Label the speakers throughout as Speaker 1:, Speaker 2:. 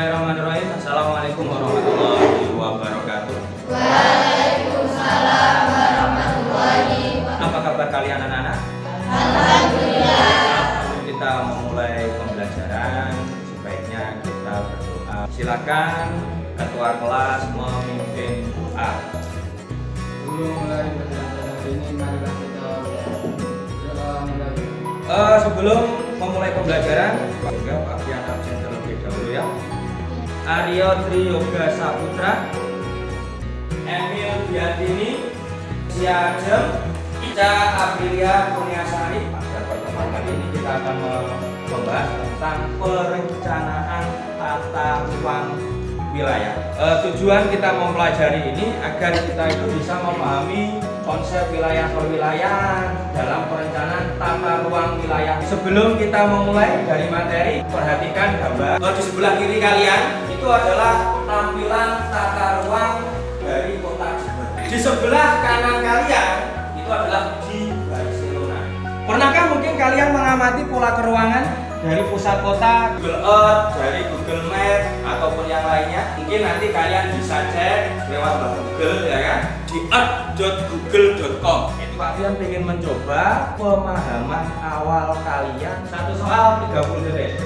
Speaker 1: Bismillahirrahmanirrahim. Assalamualaikum warahmatullahi wabarakatuh.
Speaker 2: Waalaikumsalam warahmatullahi wabarakatuh.
Speaker 1: Apa kabar kalian anak-anak?
Speaker 2: Alhamdulillah.
Speaker 1: Kita memulai pembelajaran, sebaiknya kita berdoa. Silakan ketua kelas memimpin doa.
Speaker 3: Sebelum mulai pembelajaran hari ini, marilah kita berdoa mulai.
Speaker 1: Sebelum memulai pembelajaran, Pak Pian absen terlebih dahulu ya. Aryo Triyoga Saputra, Emil Biandini, Siajem, Ica Aprilia Kurniasari. Pada pertemuan kali ini kita akan membahas tentang perencanaan tata ruang wilayah. Tujuan kita mempelajari ini agar kita itu bisa memahami konsep wilayah perwilayahan dalam perencanaan tata ruang wilayah. Sebelum kita memulai dari materi, perhatikan gambar di sebelah kiri kalian itu adalah tampilan tata ruang dari kota Jember. Di sebelah kanan kalian itu adalah di Barcelona. Pernahkah mungkin kalian mengamati pola keruangan dari pusat kota, Google Earth, dari Google Map ataupun yang lainnya? Mungkin nanti kalian bisa cek lewat Google ya kan, di earth.google.com. Itu kalian ingin mencoba pemahaman awal kalian. Satu soal 30 detik.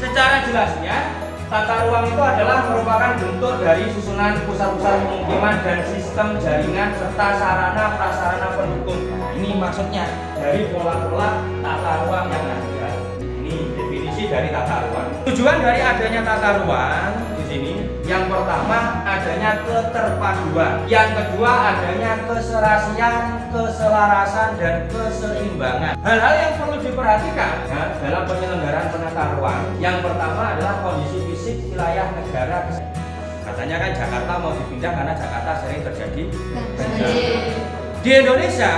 Speaker 1: Secara jelasnya, tata ruang itu adalah merupakan bentuk dari susunan pusat-pusat pemukiman dan sistem jaringan serta sarana prasarana pendukung. Ini maksudnya dari pola-pola tata ruang yang ada. Ini definisi dari tata ruang. Tujuan dari adanya tata ruang di sini, yang pertama adanya keterpaduan, yang kedua adanya keserasian, keselarasan dan keseimbangan. Hal-hal yang perlu diperhatikan dalam penyelenggaraan penata ruang, yang pertama adalah kondisi fisik wilayah negara. Katanya kan Jakarta mau dipindah karena Jakarta sering terjadi banjir. Di Indonesia,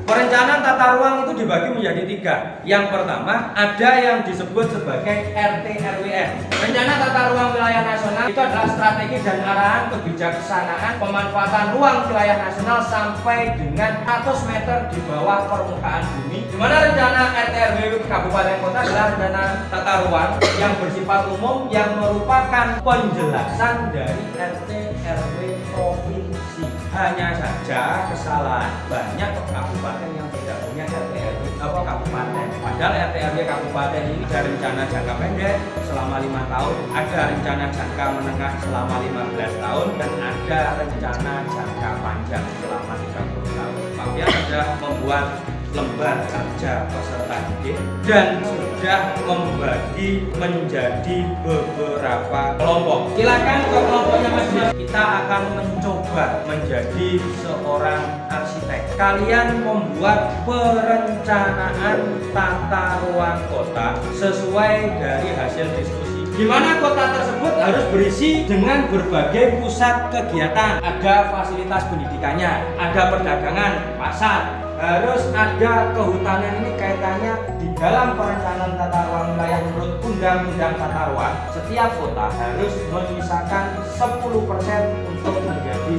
Speaker 1: perencanaan tata ruang itu dibagi menjadi 3. Yang pertama, ada yang disebut sebagai RT-RWN. Rencana tata ruang wilayah nasional itu adalah strategi dan arahan kebijaksanaan pemanfaatan ruang wilayah nasional sampai dengan 100 meter di bawah permukaan bumi. Di mana rencana RT-RW kabupaten kota adalah rencana tata ruang yang bersifat umum yang merupakan penjelasan dari RT-RW provinsi. Hanya saja kesalahan banyak kabupaten yang tidak punya RT-RW kabupaten. Padahal RT-RW kabupaten ini ada rencana jangka pendek selama 5 tahun, ada rencana jangka menengah selama 15 tahun, dan ada rencana jangka panjang selama 30 tahun. Pak Pian sudah membuat lembar kerja peserta didik dan sudah membagi menjadi beberapa kelompok. Silakan ke kelompoknya masing-masing. Kita akan mencoba menjadi seorang arsitek. Kalian membuat perencanaan tata ruang kota sesuai dari hasil diskusi. Di mana kota tersebut harus berisi dengan berbagai pusat kegiatan. Ada fasilitas pendidikannya, ada perdagangan, pasar, harus ada kehutanan. Ini kaitannya di dalam perencanaan tata ruang wilayah menurut Undang-Undang Tata Ruang. Setiap kota harus menyisakan 10% untuk menjadi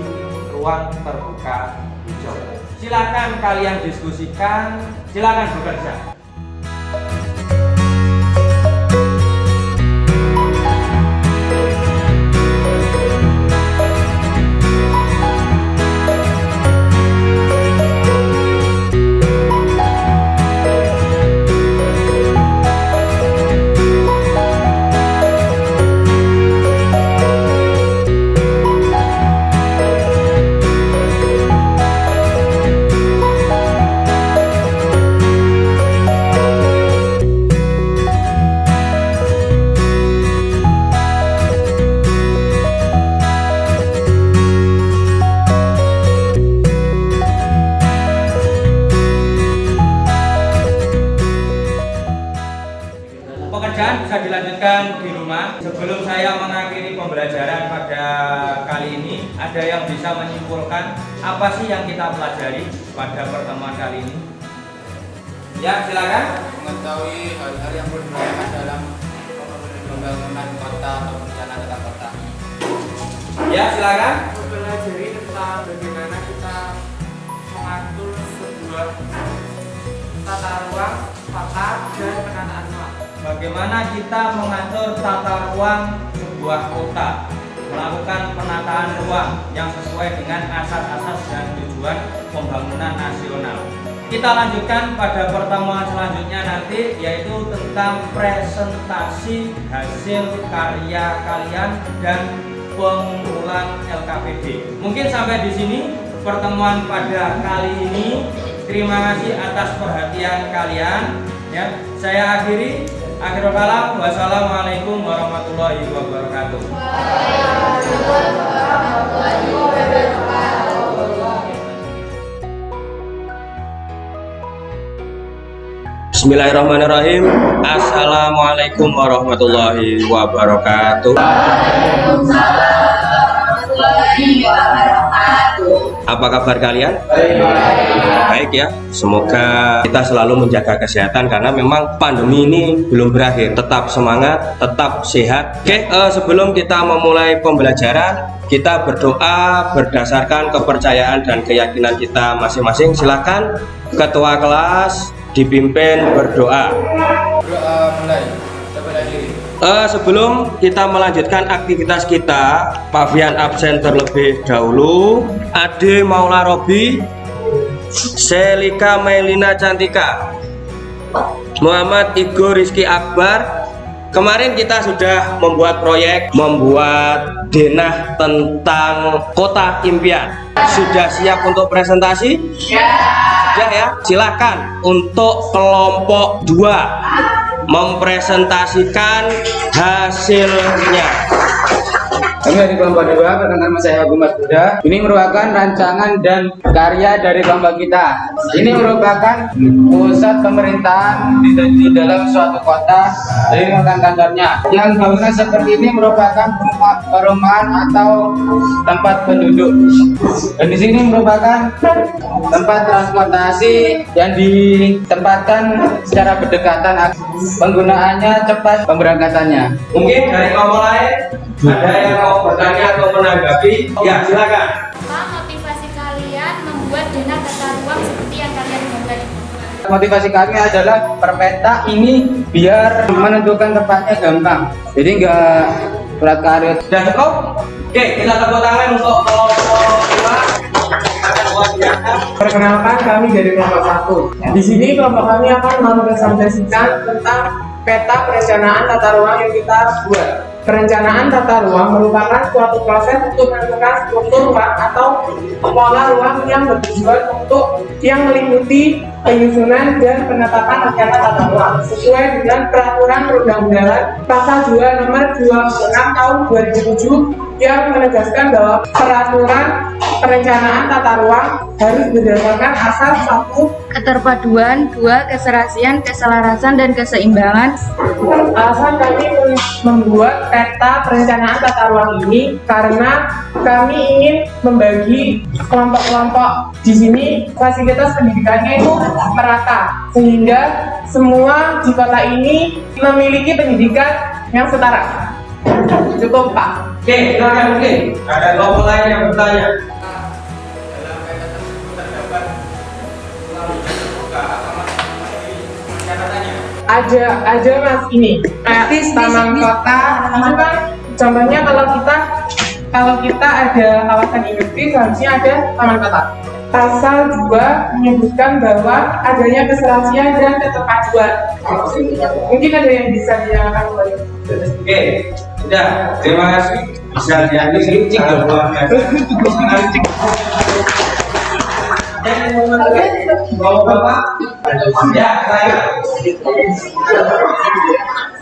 Speaker 1: ruang terbuka hijau. Silakan kalian diskusikan, silakan bekerja. Pekerjaan bisa dilanjutkan di rumah. Sebelum saya mengakhiri pembelajaran pada kali ini, ada yang bisa menyimpulkan apa sih yang kita pelajari pada pertemuan kali ini? Ya, silakan.
Speaker 3: Mengetahui hal-hal yang perlu dilakukan dalam pembangunan kota atau rencana tata kota.
Speaker 1: Ya, silakan.
Speaker 3: Mempelajari tentang bagaimana kita mengatur sebuah
Speaker 1: tata ruang, fakta, dan penataan ruang. Bagaimana kita mengatur tata ruang sebuah kota, melakukan penataan ruang yang sesuai dengan asas-asas dan tujuan pembangunan nasional. Kita lanjutkan pada pertemuan selanjutnya nanti, yaitu tentang presentasi hasil karya kalian dan pengumpulan LKPD. Mungkin sampai di sini pertemuan pada kali ini. Terima kasih atas perhatian kalian. Ya, saya akhiri. Akhirul kalam. Wassalamualaikum warahmatullahi wabarakatuh.
Speaker 4: Bismillahirrahmanirrahim. Assalamualaikum warahmatullahi wabarakatuh. Apa kabar kalian? Baik ya. Semoga kita selalu menjaga kesehatan karena memang pandemi ini belum berakhir. Tetap semangat, tetap sehat. Oke, sebelum kita memulai pembelajaran, kita berdoa berdasarkan kepercayaan dan keyakinan kita masing-masing. Silakan ketua kelas dipimpin berdoa.
Speaker 3: Doa mulai. Coba diri.
Speaker 4: Sebelum kita melanjutkan aktivitas kita, Pak Fian absen terlebih dahulu. Ade Maula Robi, Selika Melina Cantika, Muhammad Igo Rizky Akbar. Kemarin kita sudah membuat proyek, membuat denah tentang kota impian. Sudah siap untuk presentasi? Sudah ya? Silakan untuk kelompok 2 mempresentasikan hasilnya.
Speaker 3: Kami dari kelompok 2 perkenalkan nama saya Humas Buddha. Ini merupakan rancangan dan karya dari kelompok kita. Ini merupakan pusat pemerintahan di dalam suatu kota dari merupakan kantornya. Yang bangunan seperti ini merupakan perumahan atau tempat penduduk. Dan di sini merupakan tempat transportasi yang ditempatkan secara berdekatan. Penggunaannya cepat, pemberangkatannya.
Speaker 4: Mungkin dari kelompok lain ada yang mau bertanya atau menanggapi? Ya, silakan.
Speaker 2: Apa motivasi kalian membuat denah tata ruang seperti yang kalian gambar?
Speaker 3: Motivasi kami adalah perpeta ini biar menentukan tempatnya gampang. Jadi nggak berat karet.
Speaker 4: Sudah cukup? Oke, kita tepuk tangan untuk kelompok 2.
Speaker 5: Perkenalkan, kami dari kelompok 1. Di sini kelompok kami akan mempresentasikan tentang peta perencanaan tata ruang yang kita buat. Perencanaan tata ruang merupakan suatu proses untuk menentukan struktur ruang atau pola ruang yang bertujuan untuk yang meliputi penyusunan dan penetapan rencana tata ruang sesuai dengan peraturan perundang-undangan pasal 2 nomor 26 tahun 2007 yang menegaskan bahwa peraturan perencanaan tata ruang harus berdasarkan asas 1
Speaker 6: keterpaduan, 2 keserasian, keselarasan, dan keseimbangan.
Speaker 5: Alasan kami membuat peta perencanaan tata ruang ini karena kami ingin membagi kelompok-kelompok di sini fasilitas pendidikannya itu merata sehingga semua di kota ini memiliki pendidikan yang setara. Cukup, Pak.
Speaker 4: Oke, silakan mungkin. Ada kelompok lain yang bertanya.
Speaker 1: Dalam peta tersebut terdapat ulang terbuka apa catatannya?
Speaker 5: Ada Mas ini kayak taman kota itu kan contohnya kalau kita ada kawasan industri seharusnya ada taman kota. Pasal 2 menyebutkan bahwa adanya keserasian dan keterpaduan. Mungkin ada yang bisa dinyatakan kembali.
Speaker 4: Oke, sudah. Terima kasih. Bisa diambil sedikit. Mau Bapak? Ya, saya.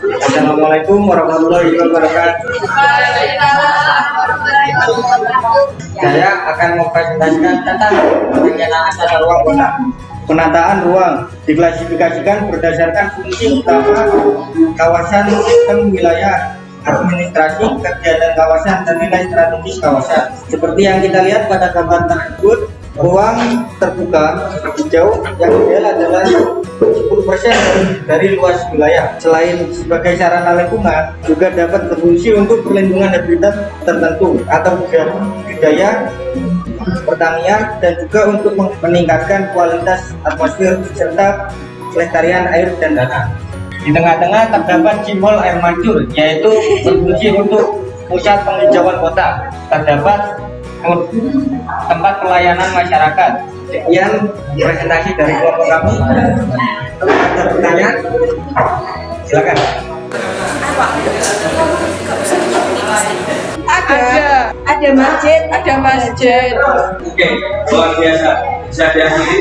Speaker 4: Assalamualaikum warahmatullahi wabarakatuh. Saya akan mempresentasikan tentang perencanaan tata ruang kota. Penataan ruang diklasifikasikan berdasarkan fungsi utama kawasan, sistem wilayah, administrasi, kegiatan kawasan, dan nilai strategis kawasan. Seperti yang kita lihat pada gambar tersebut, ruang terbuka hijau yang ideal adalah 10% dari luas wilayah. Selain sebagai sarana lingkungan, juga dapat berfungsi untuk perlindungan habitat tertentu atau budaya, pertanian, dan juga untuk meningkatkan kualitas atmosfer serta pelestarian air dan tanah. Di tengah-tengah terdapat simbol air mancur, yaitu berfungsi untuk pusat penghijauan kota. Terdapat tempat pelayanan masyarakat. Sekian presentasi dari kelompok kami. Ada pertanyaan? Silakan.
Speaker 7: Ada masjid.
Speaker 1: Oke, luar biasa. Bisa diakhiri.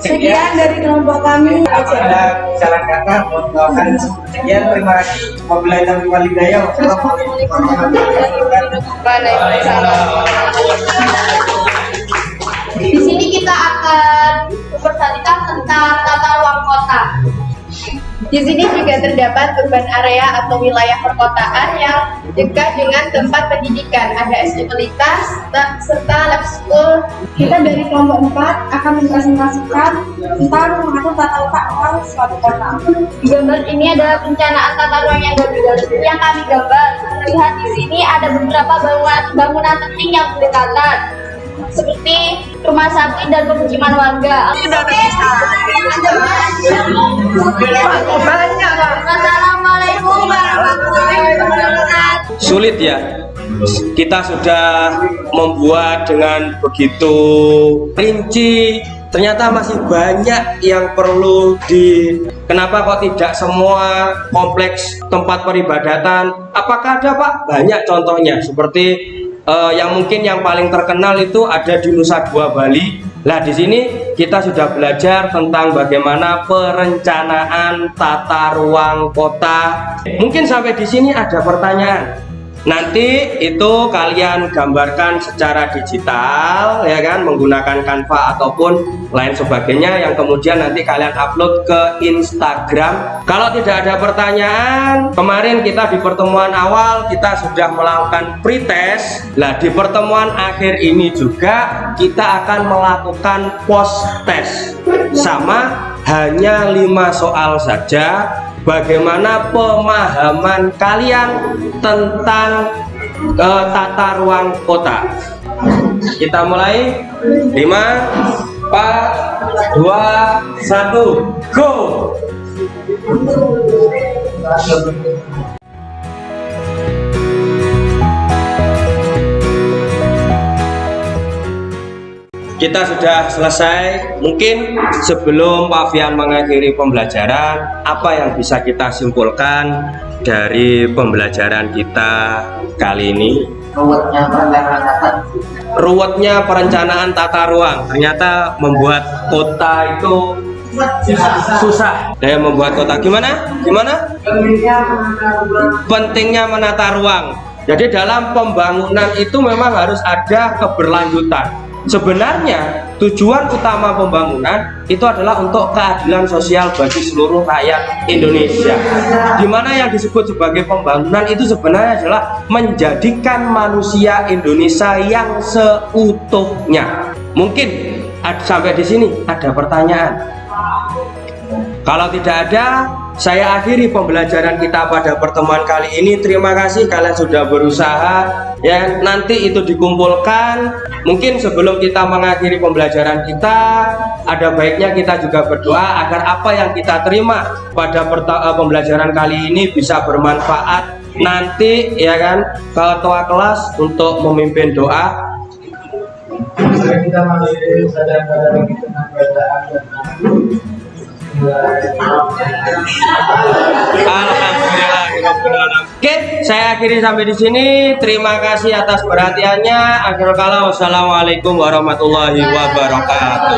Speaker 7: Sekian dari kelompok kami.
Speaker 4: Ada saran kata, mohon doakan. Sekian, terima kasih. Wabillahi taufiq wal hidayah. Wassalamualaikum warahmatullahi
Speaker 2: Di sini kita akan memperhatikan tentang tata ruang kota. Di sini juga terdapat urban area atau wilayah perkotaan yang dekat dengan tempat pendidikan. Ada SD Melitas serta lab school.
Speaker 7: Kita dari kelompok 4 akan mempresentasikan tentang mengatur tata letak ruang suatu kota.
Speaker 2: Di gambar ini adalah perencanaan tata ruang yang kami gambar. Terlihat di sini ada beberapa bangunan penting yang berdekatan, seperti rumah sakit dan pemukiman warga. Assalamualaikum warahmatullahi wabarakatuh.
Speaker 8: Sulit ya, kita sudah membuat dengan begitu rinci, ternyata masih banyak yang perlu kenapa kok tidak semua kompleks tempat peribadatan? Apakah ada Pak? Banyak contohnya, seperti yang mungkin yang paling terkenal itu ada di Nusa Dua Bali. Nah, di sini kita sudah belajar tentang bagaimana perencanaan tata ruang kota. Mungkin sampai di sini ada pertanyaan. Nanti itu kalian gambarkan secara digital, ya kan, menggunakan Canva ataupun lain sebagainya, yang kemudian nanti kalian upload ke Instagram. Kalau tidak ada pertanyaan, kemarin kita di pertemuan awal kita sudah melakukan pretest. Nah, di pertemuan akhir ini juga kita akan melakukan post test, sama hanya 5 soal saja. Bagaimana pemahaman kalian tentang tata ruang kota? Kita mulai. 5, 4, 2, 1, go! Kita sudah selesai. Mungkin sebelum Pak Fian mengakhiri pembelajaran, apa yang bisa kita simpulkan dari pembelajaran kita kali ini? Ruwetnya perencanaan tata ruang. Ternyata membuat kota itu susah. Saya membuat kota gimana? Pentingnya menata ruang. Jadi dalam pembangunan itu memang harus ada keberlanjutan. Sebenarnya tujuan utama pembangunan itu adalah untuk keadilan sosial bagi seluruh rakyat Indonesia. Dimana yang disebut sebagai pembangunan itu sebenarnya adalah menjadikan manusia Indonesia yang seutuhnya. Mungkin sampai di sini ada pertanyaan. Kalau tidak ada, saya akhiri pembelajaran kita pada pertemuan kali ini. Terima kasih kalian sudah berusaha. Ya, nanti itu dikumpulkan. Mungkin sebelum kita mengakhiri pembelajaran kita, ada baiknya kita juga berdoa agar apa yang kita terima pada pembelajaran kali ini bisa bermanfaat nanti, ya kan, ketua kelas untuk memimpin doa.
Speaker 5: Kita masih sadar pada
Speaker 8: Alhamdulillah. Oke, saya akhiri sampai di sini. Terima kasih atas perhatiannya. Akhirul kalam, wassalamualaikum warahmatullahi wabarakatuh.